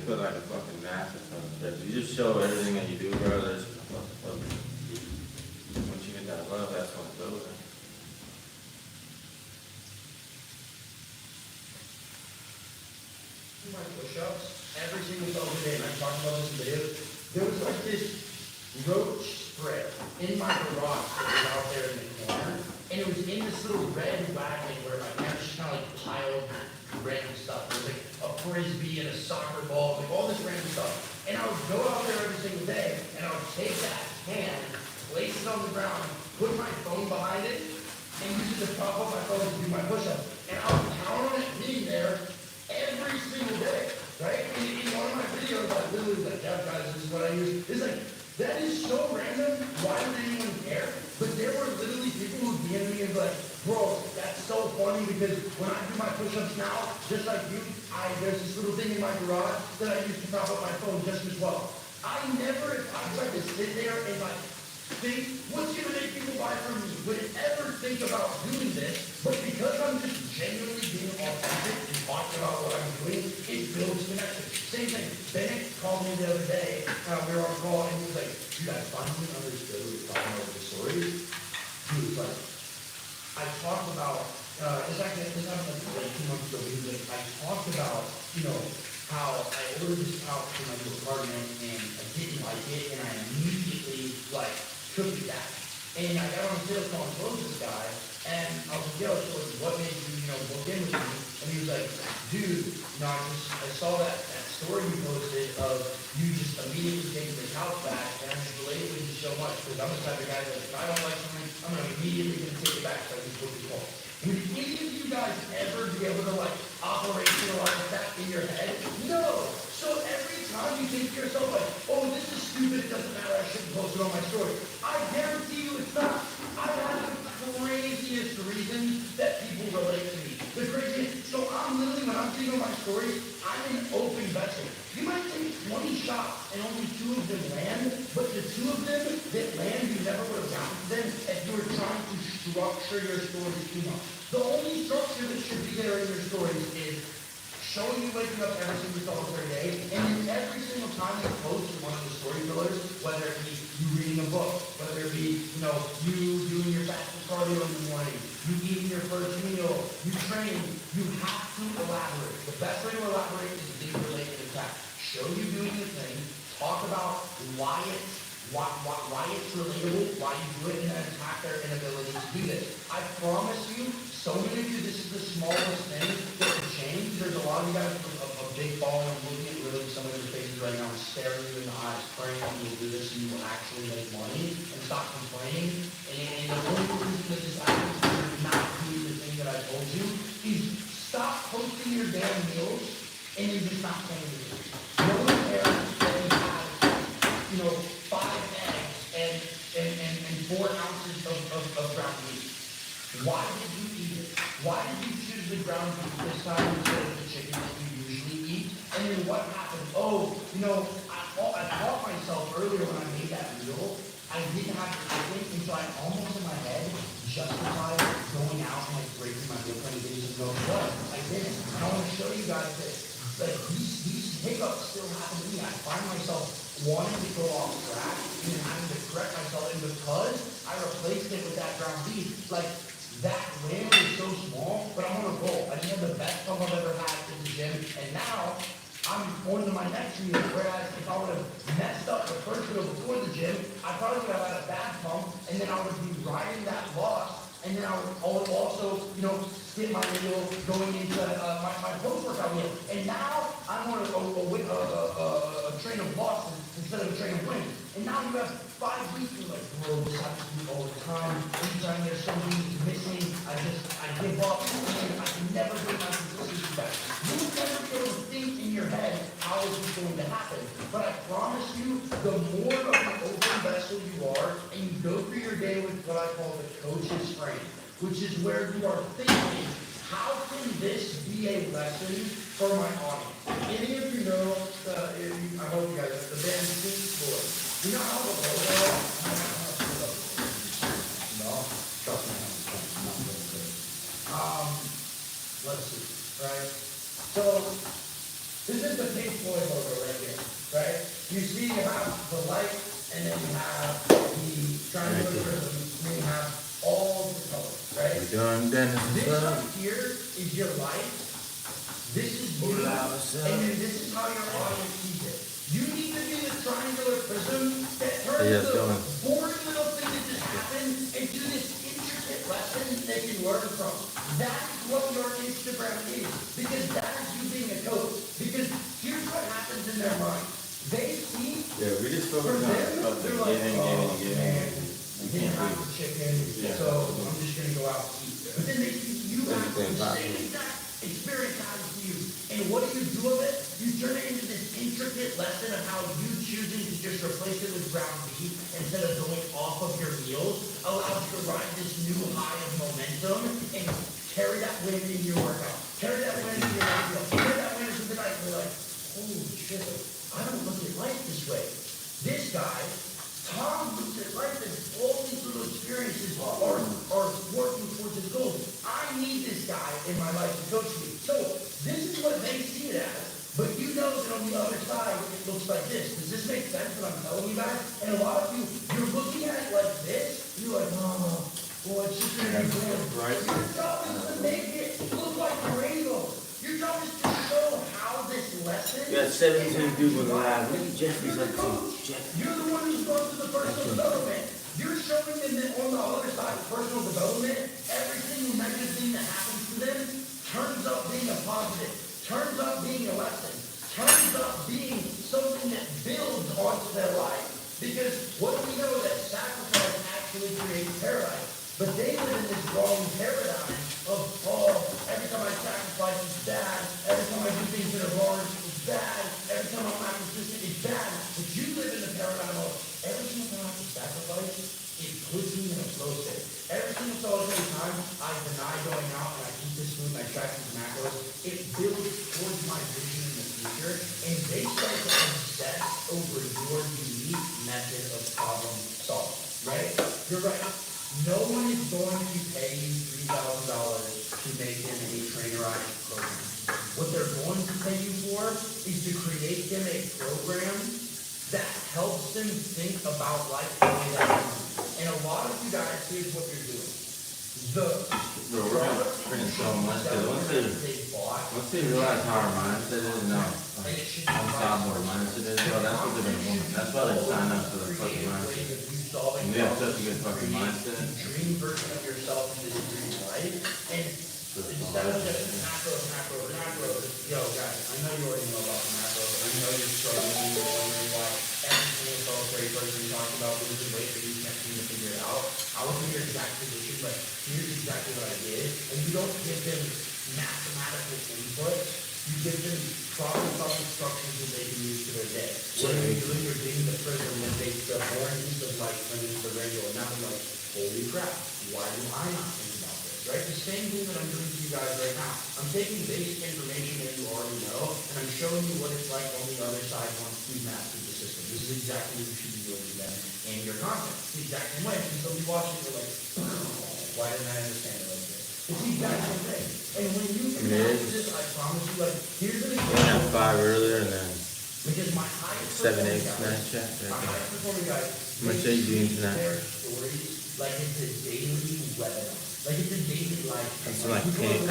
should put like a fucking mask or something. You just show everything that you do, bro. There's once you get that love, that's when it's over. My push-ups every single fucking day, and I talked about this in videos. There was like this roach spray in my garage that was out there in the corner, and it was in this little red wagon where my parents just kind of like piled random stuff. There was like a frisbee and a soccer ball, like all this random stuff. And I would go out there every single day, and I would take that can, place it on the ground, put my phone behind it, and use it to prop up my phone to do my push-ups. And I would count on it being there every single day, right? In one of my videos, I literally was like, yeah, guys, this is what I use. It's like, that is so random. Why would anyone care? But there were literally people who DM me and be like, bro, that's so funny because when I do my push-ups now, just like you, there's this little thing in my garage that I use to prop up my phone just as well. I never, if I tried to sit there and like, think, what's going to make people buy from me? Would ever think about doing this, but because I'm just genuinely being authentic and talking about what I'm doing, it builds connection. Same thing, Bennett called me the other day, we were on a call, and he was like, dude, I finally understood what you're talking about with the stories. He was like, I talked about, this happened like 2 months ago, he was like, I talked about, you know, how I ordered this couch for my new apartment, and I didn't like it, and I immediately, like, took it back. And I got on a sales call and closed this guy, and I was like, yo, so what made you, book in with me? And he was like, dude, I saw that story you posted of you just immediately taking the couch back, and I just related with you so much, because I'm the type of guy that if I don't like something, I'm immediately going to take it back, so I just book the call. Would any of you guys ever be able to, like, operationalize that in your head? No! So every time you think to yourself, like, oh, this is stupid, it doesn't matter, I shouldn't post it on my story. I guarantee you it's not. I have the craziest reasons that people relate to me. The craziest. So I'm literally, when I'm seeing on my story, I'm an open vessel. You might take 20 shots and only 2 of them land, but the 2 of them that land, you never would have gotten them if you were trying to structure your stories too much. The only structure that should be there in your stories is showing you waking up every single solitary day, and then every single time you post in one of the story pillars, whether it be you reading a book, whether it be, you doing your fasted cardio in the morning, you eating your first meal, you train, you have to elaborate. The best way to elaborate is to leave related to that. Show you doing the thing, talk about why it's relatable, why you do it, and then attack their inability to do this. I promise you, so many of you, this is the smallest thing that can change. There's a lot of you guys with a big following. I'm looking at really some of your faces right now and staring you in the eyes, praying that you will do this and you will actually make money and stop complaining. And the only reason that this happens is you're not doing the thing that I told you is stop posting your damn meals and you're just not paying the bills. No one cares that you have, 5 eggs and 4 ounces of ground beef. Why did you eat it? Why did you choose the ground beef this time instead of the chicken that you usually eat? And then what happened? I caught myself earlier when I made that meal. I didn't have chicken, and so I almost in my head justified going out and like breaking my meal plan and just go, what? I didn't. And I want to show you guys that like these hiccups still happen to me. I find myself wanting to go off track and having to correct myself, and because I replaced it with that ground beef, like that ram is so small, but I'm on a roll. I just had the best pump I've ever had in the gym, and now I'm on to my next meal, whereas if I would have messed up the first meal before the gym, I probably would have had a bad pump, and then I would be riding that loss, and then I would also, skip my meal going into my post-workout meal. And now I'm on a train of losses instead of a train of wins. And now you have 5 weeks of like, bro, this happens to me all the time. Anytime there's something missing, I give up, and I can never get my consistency back. You will never be able to think in your head how this is going to happen. But I promise you, the more of an open vessel you are, and you go through your day with what I call the coach's frame, which is where you are thinking, how can this be a lesson for my audience? Any of you know, I hope you guys know, the band Pink Floyd. You know how the logo is? No? Trust me, I'm not really good. Let's see, right? So, this is the Pink Floyd logo, You see, you have the light, and then you have the triangular prism, and then you have all the colors, right? We're doing Dennis This as well. right here is your light. This is you, and then this is how your audience sees it. You need to be the triangular prism that turns the boring little thing that just happened into this intricate lesson they can learn from. That's what your Instagram is, because that is you being a coach. Because here's what happens in their mind. They see, Yeah, we just for focus on them, fucking they're like, giving. man, You I didn't can't have do the chicken, Yeah. so I'm just gonna go out to eat. But then they see you have the same exact experience happens to you. And what do? Of it? You turn it into this intricate lesson of how you choosing to just replace it with ground beef instead of going off of your meals allows you to ride this new high of momentum and carry that wind into your workout. Carry that wind into your night meal. Carry that wind into the night. You're like, holy shit, I don't look at life this way. This guy, Tom, looks at life as all these little experiences are working towards his goals. I need this guy in my life to coach me. So this is what they see it as. But you know that on the other side, it looks like this. Does this make sense what I'm telling you guys? And a lot of you, you're looking at it like this. You're like, oh, well, it's just going to be boring. Right. Your job is to make it look like a rainbow. Your job is to show how this lesson. We got 17 people live. Look at Jeffrey's up to. You're the one who's going through the personal development. You're showing them that on the other side of personal development, every single negative thing that happens to them turns up being a positive, turns up being a lesson, turns up being something that builds onto their life. Because what do we know? That sacrifice actually creates paradise. But they live in this wrong paradigm of, oh, every time I sacrifice it's bad, every time I do things that are wrong it's bad, every time I'm not consistent it's bad. But you live in the paradigm of, every single time I sacrifice, it puts me in a flow state. Every single solitary time I deny going out and I keep this food and I track these macros, it builds towards my vision in the future, and they start to obsess over your unique method of problem solving, right? You're right. No one is going to pay you $3,000 to make them a trainerized program. What they're going to pay you for is to create them a program that helps them think about life the way that they want. And a lot of you guys, here's what you're doing. Bro, we're gonna show them once they realize how our mindset is now, unstoppable mindset is, bro, that's what they're gonna want. That's why they sign up for the fucking mindset. And we have such a good fucking mindset. Dream version of yourself in this dream life. And instead of just macro. Yo, guys, I know you already know about the macro. I know you're struggling. You're wondering why every single solitary person you're talking about losing weight, but you can't seem to figure it out. I was in your exact position, but here's exactly what I did. And you don't give them mathematical input. You give them problem-solving structures that they can use to their day. What are you doing? You're getting the prism that takes the boring piece of light and into the rainbow. And now I'm like, holy crap, why do I not think about this? Right? The same thing that I'm doing to you guys right now. I'm taking basic information that you already know, and I'm showing you what it's like on the other side once you've mastered the system. This is exactly what you should be doing to them and your content. It's the exact same way. And so you watch it, you're like, oh, why didn't I understand it like this? It's the exact same thing. And when you can master this, I promise you, like, here's an We had example. 5 earlier and then Because my highest 7, 8 performing Snapchat. guys, my highest performing guys, How much they are you doing treat tonight? their stories like it's a daily webinar. Like it's a daily life. I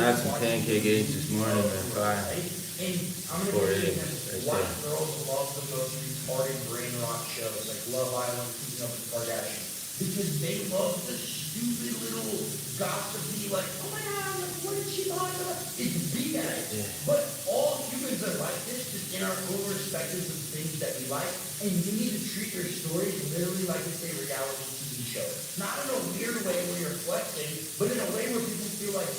had some pancake eggs this morning at 5. And I'm Four gonna give you eggs, this. right White girls love the most retarded brain rot shows like Love Island, Keeping Up with the Kardashians. Because they love the stupid little gossipy, like, oh my god, like, what did she lie about? It's BS. Yeah. But all humans are like this, just in our own perspectives of things that we like. And you need to treat your stories literally like it's a reality TV show. Not in a weird way where you're flexing, but in a way where people feel like,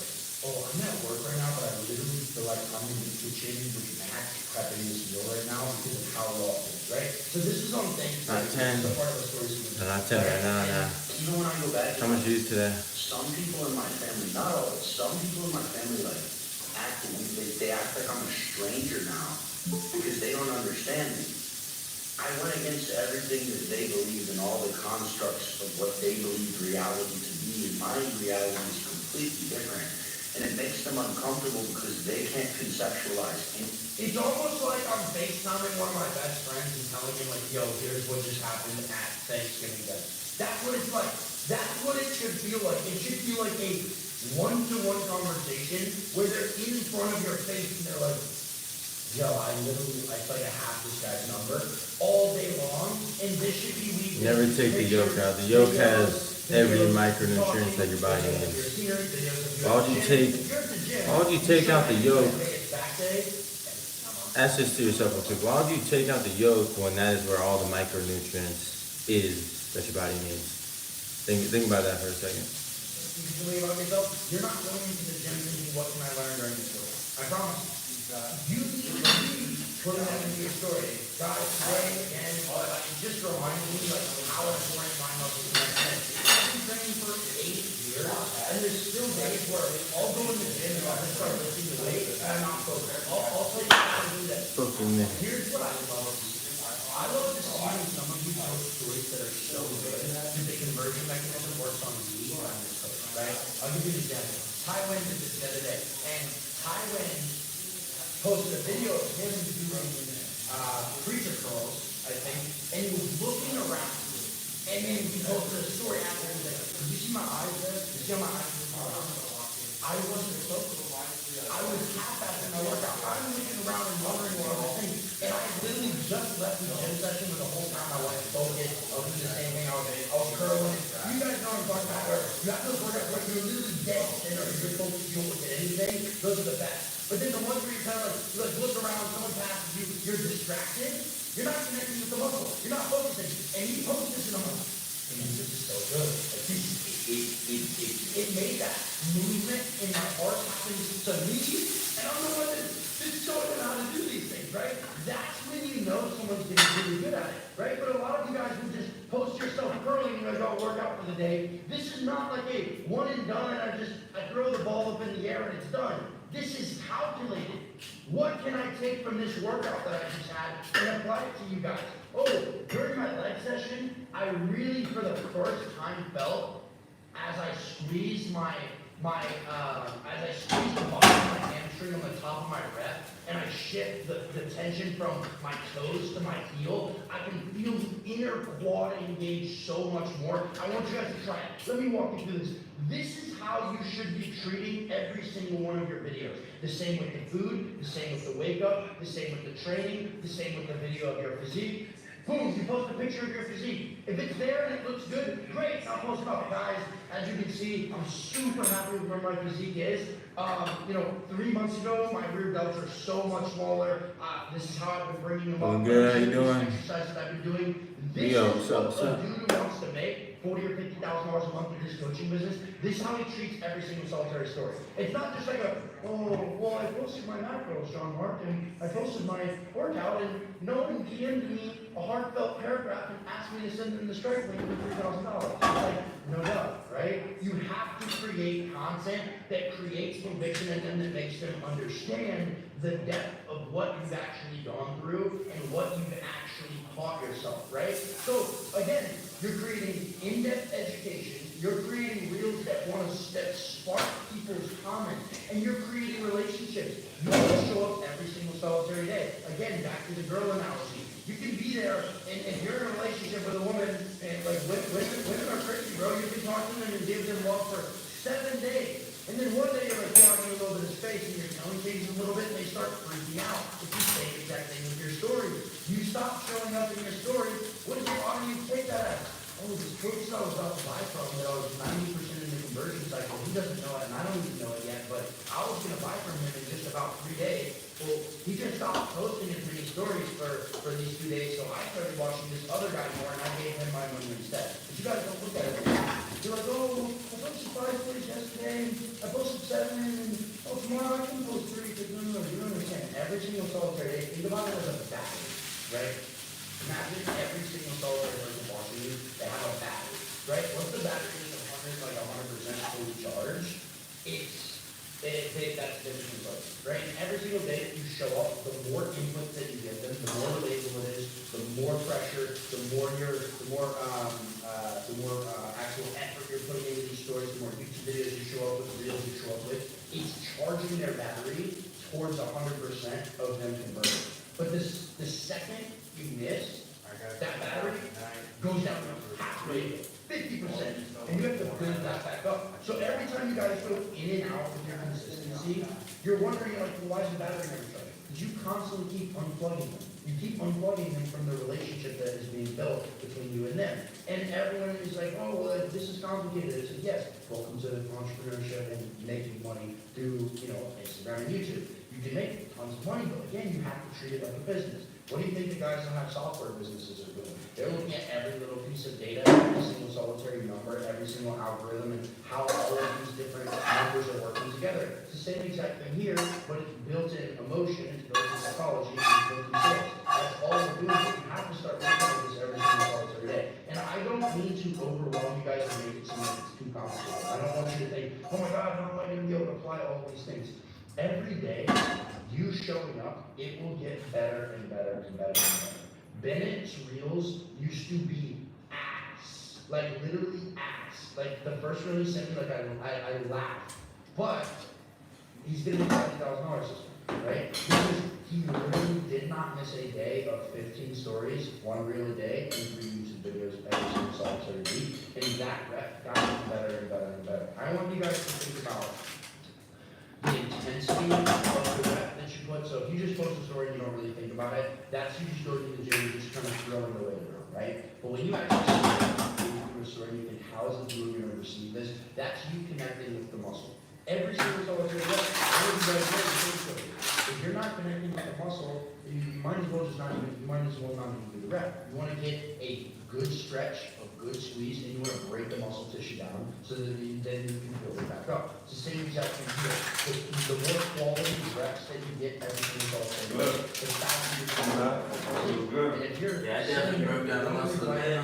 oh, I'm at work right now, but I literally feel like I'm in the kitchen with Max prepping this meal right now because of how raw it is, right? So this is on things. Not 10. This is a part of the story. Not 10 right now, nah. Even when I go back, How much you use today? some people in my family, not all, but some people in my family like they act like I'm a stranger now because they don't understand me. I went against everything that they believe and all the constructs of what they believe reality to be, and my reality is completely different. and it makes them uncomfortable because they can't conceptualize anything. It's almost like I'm FaceTiming one of my best friends and telling him like, yo, here's what just happened at Thanksgiving dinner. That's what it's like. That's what it should feel like. It should feel like a one-to-one conversation where they're in front of your face and they're like, yo, I feel like I have this guy's number all day long, and this should be weekly. Never take the yolk out. The yolk has every micronutrient that your body needs. Why would you take out the yolk? Ask this to yourself real quick. Why would you take out the yolk when that is where all the micronutrients is that your body needs? Think about that for a second. You're not going into the gym thinking, what can I learn during this week? I promise you. You need to be putting that into your story. Guys, today, again, just reminding me like how important my muscles are. I've been training for 8 years, and there's still days where I'll go in the gym and I'll just start lifting the weight, and I'm not focused. I'll tell you how to do that. Here's what I love. I love to see some of you post stories that are so good that the conversion mechanism works on me or on this coach, right? I'll give you an example. Tywin did this the other day, and Tywin posted a video of him doing preacher curls, I think, and he was looking around, and then he posted a story after he was like, did you see my eyes there? Did you see how my eyes were around? I wasn't focused. I was half-assing my workout. I'm looking around and wondering what I was thinking, and I literally just left the gym session with the whole time I wasn't focused. I was doing the same thing. I was curling. You guys know what I'm talking about. Where you have those workouts where you're literally dead center and you're focused, you don't look at anything. Those are the best. But then the ones where you're kind of like look around, someone passes you, you're distracted. You're not connecting with the muscle. You're not focusing. And he posts this and I'm like, this is so good. It made that movement in my heart happen to me. And I'm the one that's showing them how to do these things, right? That's when you know someone's getting really good at it, right? But a lot of you guys who just post yourself curling and you guys all work out for the day, this is not like a one and done and I throw the ball up in the air and it's done. This is calculated. What can I take from this workout that I just had and apply it to you guys? Oh, during my leg session, I really, for the first time, felt as I squeezed the bottom of my hamstring on the top of my rep, and I shift the tension from my toes to my heel, I can feel the inner quad engaged so much more. I want you guys to try it. Let me walk you through this. This is how you should be treating every single one of your videos. The same with the food, the same with the wake up, the same with the training, the same with the video of your physique. Boom, you post a picture of your physique. If it's there and it looks good, great, I'll post it up. Guys, as you can see, I'm super happy with where my physique is. 3 months ago, my rear delts are so much smaller. This is how I've been bringing them up. Good, how you doing? Exercise that I've been doing. This Yo, is what a dude who wants to make $40,000 or $50,000 a month in his coaching business. This is how he treats every single solitary story. It's not just like I posted my macros, John Mark, and I posted my workout, and no one DM'd me a heartfelt paragraph and asked me to send them the strike link for $3,000. It's like, no doubt, right? You have to create content that creates conviction in them, that makes them understand the depth of what you've actually gone through and what you've actually taught yourself, right? So again, you're creating in-depth education, you're creating reels that spark people's comments, and you're creating relationships. You want to show up every single solitary day. Again, back to the girl analogy. You can be there, and you're in a relationship with a woman, and like women are crazy, bro. You can talk to them and give them love for 7 days. And then one day you're like, yeah, I need a little bit of space, and you're telling things a little bit, and they start freaking out. It's the same exact thing with your story. You stop showing up in your story, what is your audience take that as? Oh, this coach that I was about to buy from, that I was 90% in the conversion cycle, he doesn't know it, and I don't even know it yet, but I was going to buy from him in just about 3 days. Well, he just stopped posting as many stories for these 2 days, so I started watching this other guy more, and I gave him my money instead. But you guys don't look at it. You're like, oh, I posted 5 stories yesterday, and I posted 7, and tomorrow I can post 3. No, you don't understand. Every single solitary day, think about it as a battery, right? Imagine every single solitary person watching you, they have a battery, right? Once the battery is 100% fully charged, that's the difference, right? And every single day that you show up, the more inputs that you give them, the more relatable it is, the more pressure, the more actual effort you're putting into these stories, the more YouTube videos you show up with, the reels you show up with, it's charging their battery towards 100% of them converting. But the second you miss, that battery goes down halfway, 50%, and you have to build that back up. So every time you guys go in and out with your consistency, you're wondering, like, well, why is the battery never charging? Because you constantly keep unplugging them. You keep unplugging them from the relationship that is being built between you and them. And everyone is like, oh, well, this is complicated. I said, yes, welcome to entrepreneurship and making money through, Instagram and YouTube. You can make tons of money, but again, you have to treat it like a business. What do you think the guys that have software businesses are doing? They're looking at every little piece of data, every single solitary number, every single algorithm, and how all of these different numbers are working together. It's the same exact thing here, but it's built in emotion, it's built in psychology, it's built in sales. That's all we're doing, but you have to start looking at this every single solitary day. And I don't mean to overwhelm you guys and make it seem like it's too complicated. I don't want you to think, oh my God, how am I going to be able to apply all of these things? Every day, you showing up, it will get better and better and better and better. Bennett's Reels used to be ass. Like literally ass. Like the first reel he sent me, like I laughed. But he's gonna make $50,000 this month, right? Because he literally did not miss a day of 15 stories, 1 reel a day, and 3 YouTube videos every single solitary week. And that rep got him better and better and better. I want you guys to think about the intensity of the rep that you put. So if you just post a story and you don't really think about it, that's you just go to the gym and just kind of throwing the weight around, right? But when you actually do a story and you think, how is the viewer going to receive this? That's you connecting with the muscle. Every single solitary rep, all of you guys know the same story. If you're not connecting with the muscle, you might as well not even do the rep. You want to get a good stretch, a good squeeze, and you want to break the muscle tissue down so that then you can build it back up. It's the same exact thing here. The more quality reps that you get every single day, the faster you can Good. And if you're Yeah, I definitely broke down the muscle today.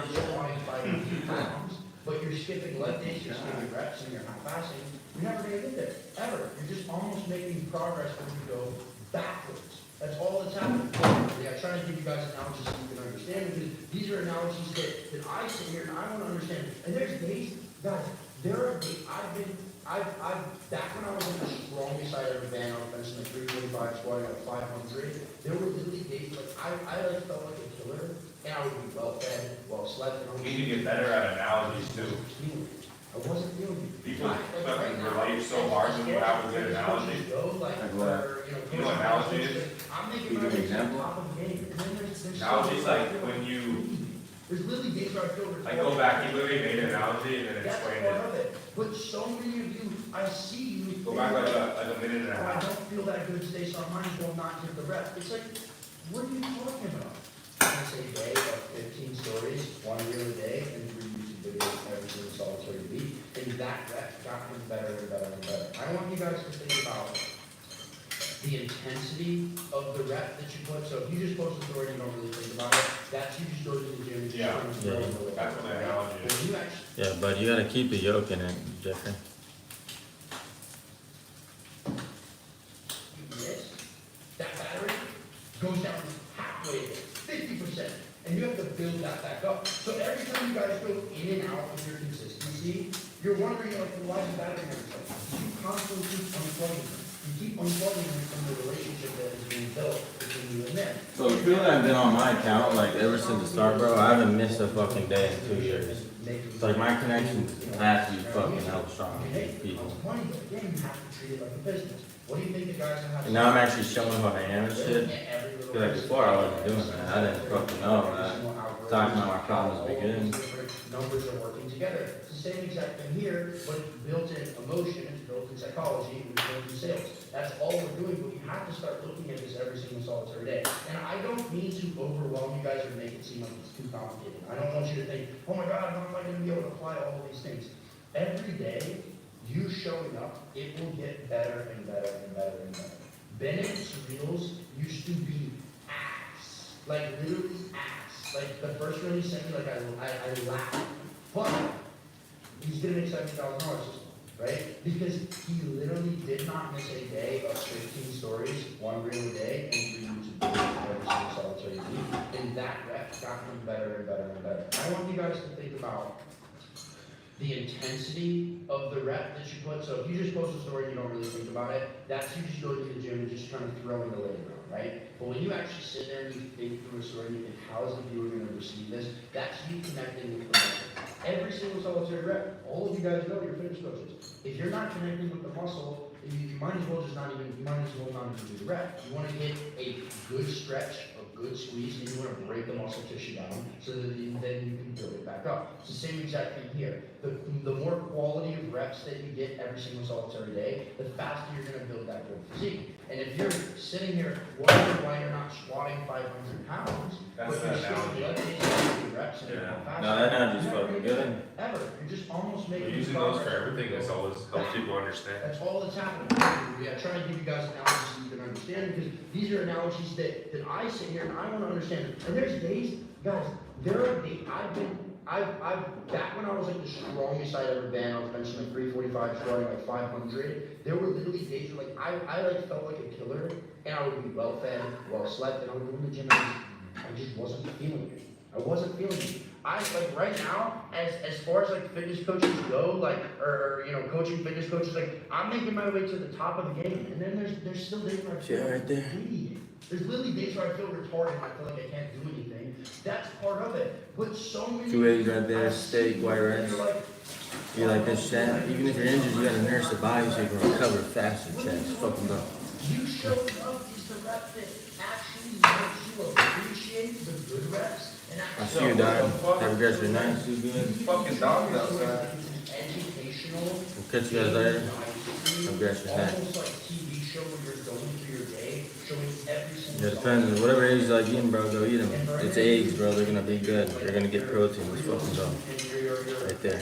pounds, but you're skipping leg days, you're skipping reps, and you're not fasting, you're never going to get there, ever. You're just almost making progress when you go backwards. That's all that's happening. Yeah, I'm trying to give you guys analogies so you can understand, because these are analogies that I sit here and I want to understand. And there's days, guys, there are days, back when I was on the strongest side of the band, I was benching like 345, squatting at 500, there were literally days, like, I like felt like a killer, and I would be well fed, well slept. You need to get better at analogies too. I wasn't feeling it. People fucking relate so hard when you have a good analogy. Like what? You know what analogy is? I'm thinking Give about an it example. top of the game. And then there's Analogy is so like much when you, there's literally days where I feel like go back, he literally made an analogy and then That's explained part it. of it. But so many of you, I see you. Go back like a minute and a Oh, I half. don't feel that good today, so I might as well not hit the rep. It's like, what are you talking about? I say a day of 15 stories, 1 reel a day, and 3 YouTube videos every single solitary week. And that rep got him better and better and better. I want you guys to think about the intensity of the rep that you put. So if you just post a story and you don't really think about it, that's you just go to the gym and just Yeah. kind of throw it away. That's what the analogy is. When you actually Yeah, but you gotta keep the yoke in it, Jeffrey. miss, that battery goes down halfway, 50%, and you have to build that back up. So every time you guys go in and out with your consistency, you're wondering, like, well, why is the battery never charging? You constantly keep unplugging them. You keep unplugging them from the relationship that is being built between you and them. So the people that have been on my account, like ever since the start, bro, I haven't missed a fucking day in 2 years. It's like my connection has to be fucking hell strong with these people. Money, but again, you have to treat it like a business. What do you think the guys that have? And now I'm actually showing who I am and shit. Cause like before I wasn't doing that, I didn't fucking know that. Talking about my problems beginning. Numbers are working together. It's the same exact thing here, but it's built in emotion, it's built in psychology, it's built in sales. That's all we're doing, but you have to start looking at this every single solitary day. And I don't mean to overwhelm you guys or make it seem like it's too complicated. I don't want you to think, oh my God, how am I gonna be able to apply all of these things? Every day, you showing up, it will get better and better and better and better. Bennett's Reels used to be ass. Like literally ass. Like the first reel he sent me, like I laughed. But he's gonna make $70,000 this month, right? Because he literally did not miss a day of 15 stories, 1 reel a day, and 3 YouTube videos every single solitary week. And that rep got him better and better and better. I want you guys to think about the intensity of the rep that you put. So if you just post a story and you don't really think about it, that's you just going to the gym and just trying to throw in the leg around, right? But when you actually sit there and you think through a story and you think, how is the viewer going to receive this? That's you connecting with the muscle. Every single solitary rep, all of you guys know, you're fitness coaches. If you're not connecting with the muscle, you might as well not even do the rep. You want to get a good stretch, a good squeeze, and you want to break the muscle tissue down so that then you can build it back up. It's the same exact thing here. The more quality of reps that you get every single solitary day, the faster you're going to build that good physique. And if you're sitting here wondering why you're not squatting 500 pounds, That's but you're the still analogy. doing reps and Yeah. you're faster, No, that analogy's you're never fucking gonna good. get it, ever. You're just almost making Using those for progress. everything is always helps people understand. That's all that's happening. We are trying to give you guys analogies so you can understand, because these are analogies that I sit here and I want to understand. And there's days, guys, there are days, back when I was like the strongest I'd ever been, I was benching like 345, squatting like 500, there were literally days where like, I like felt like a killer, and I would be well fed, well slept, and I would go in the gym and I just wasn't feeling it. I wasn't feeling it. Like right now, as far as like fitness coaches go, like or you know, coaching fitness coaches, like I'm making my way to the top of the game, and then there's still days where I feel Yeah, right there. weak. There's literally days where I feel retarded and I feel like I can't do anything. That's part of it. But so many 280 right there, I see steak, people white that rice. are like, You like this shit? Even if you're injured, you gotta nurse the body so you can recover faster, Chad. Fucking go. you showing up is the rep that actually makes you appreciate the good reps and I'll actually see you, Don. Have a great rest of your night. Fucking dogs outside. educational. We'll catch you guys later. Have a great rest of your night. Almost like TV show where you're going through your day, showing every single. Yeah, depends. Whatever eggs you like eating, bro, go eat them. It's eggs, bro. They're gonna be good. You're gonna get protein. Let's fucking go. And your Right there.